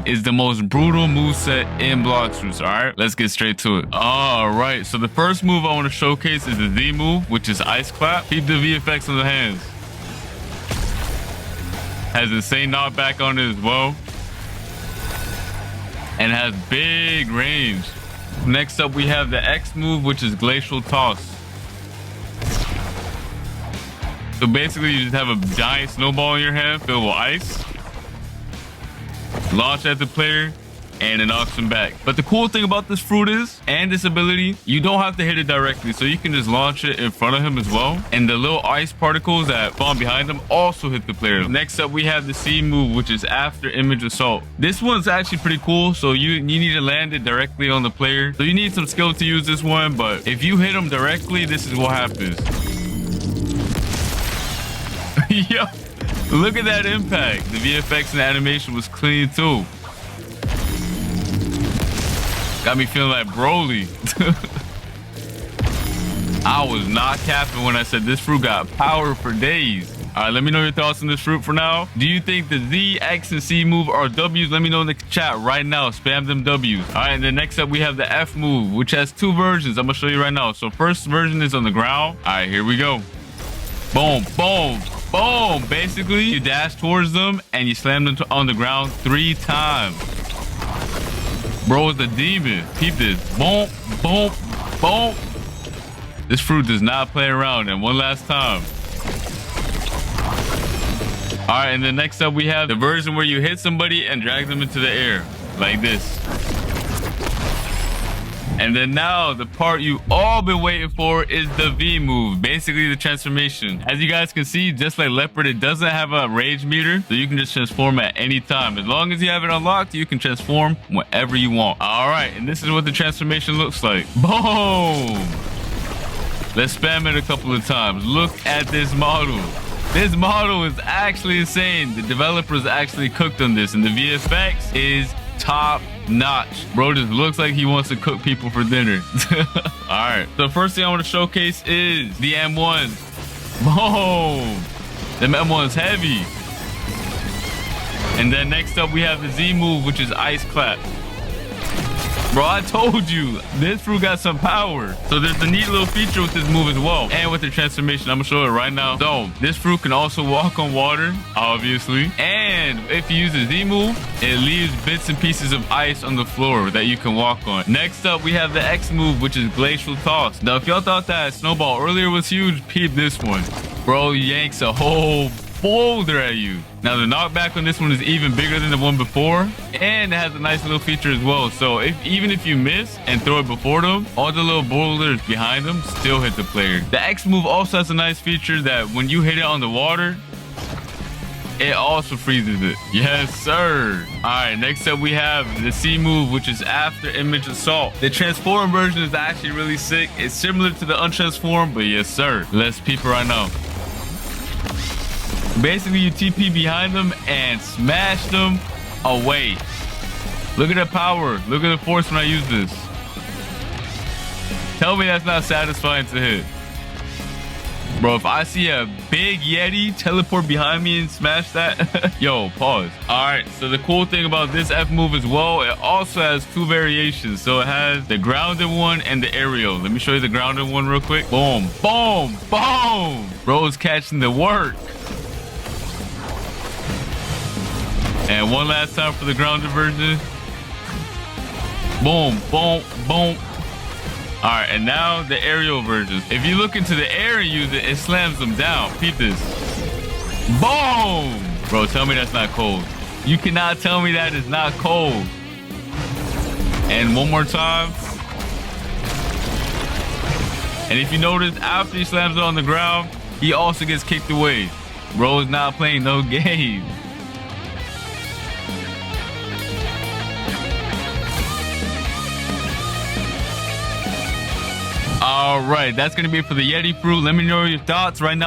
is the most brutal moveset in Blox. All right, let's get straight to it. All right, so the first move I want to showcase is the Z move, which is Ice Clap. Keep the VFX on the hands. Has insane knockback on it as well. And has big range. Next up, we have the X move, which is Glacial Toss. So basically, you just have a giant snowball in your hand filled with ice. Launch at the player, and it knocks him back. But the cool thing about this fruit is, and this ability, you don't have to hit it directly. So you can just launch it in front of him as well. And the little ice particles that spawn behind him also hit the player. Next up, we have the C move, which is After Image Assault. This one's actually pretty cool. So you need to land it directly on the player. So you need some skill to use this one. But if you hit him directly, this is what happens. Yo, look at that impact. The VFX and animation was clean too. Got me feeling like Broly. I was not capping when I said this fruit got power for days. All right, let me know your thoughts on this fruit for now. Do you think the Z, X, and C move are W's? Let me know in the chat right now. Spam them W's. All right, and then next up, we have the F move, which has two versions. I'm going to show you right now. So first version is on the ground. All right, here we go. Boom, boom, boom. Basically, you dash towards them, and you slam them on the ground 3 times. Bro is a demon. Keep this. Boom, boom, boom. This fruit does not play around. And one last time. All right, and then next up, we have the version where you hit somebody and drag them into the air. Like this. And then now, the part you all been waiting for is the V move. Basically, the transformation. As you guys can see, just like Leopard, it doesn't have a rage meter. So you can just transform at any time. As long as you have it unlocked, you can transform whenever you want. All right, and this is what the transformation looks like. Boom! Let's spam it a couple of times. Look at this model. This model is actually insane. The developers actually cooked on this, and the VFX is top notch. Bro just looks like he wants to cook people for dinner. All right, the first thing I want to showcase is the M1. Boom! Them M1's heavy. And then next up, we have the Z move, which is Ice Clap. Bro, I told you, this fruit got some power. So there's a neat little feature with this move as well. And with the transformation, I'm gonna show it right now. So this fruit can also walk on water, obviously. And if you use the Z move, it leaves bits and pieces of ice on the floor that you can walk on. Next up, we have the X move, which is Glacial Toss. Now, if y'all thought that snowball earlier was huge, peep this one. Bro yanks a whole boulder at you. Now the knockback on this one is even bigger than the one before, and it has a nice little feature as well. So even if you miss and throw it before them, all the little boulders behind them still hit the player. The X move also has a nice feature that when you hit it on the water, it also freezes it. Yes, sir. All right, next up we have the C move, which is After Image Assault. The transform version is actually really sick. It's similar to the untransform, but yes, sir. Let's peep it right now. Basically, you TP behind them and smash them away. Look at the power. Look at the force when I use this. Tell me that's not satisfying to hit. Bro, if I see a big Yeti teleport behind me and smash that, yo, pause. All right, so the cool thing about this F move as well, it also has 2 variations. So it has the grounded one and the aerial. Let me show you the grounded one real quick. Boom, boom, boom. Bro's catching the work. And one last time for the grounded version. Boom, boom, boom. All right, and now the aerial version. If you look into the air and use it, it slams them down. Peep this. Boom! Bro, tell me that's not cold. You cannot tell me that is not cold. And one more time. And if you notice, after he slams it on the ground, he also gets kicked away. Bro is not playing no game. All right, that's going to be it for the Yeti fruit. Let me know your thoughts right now.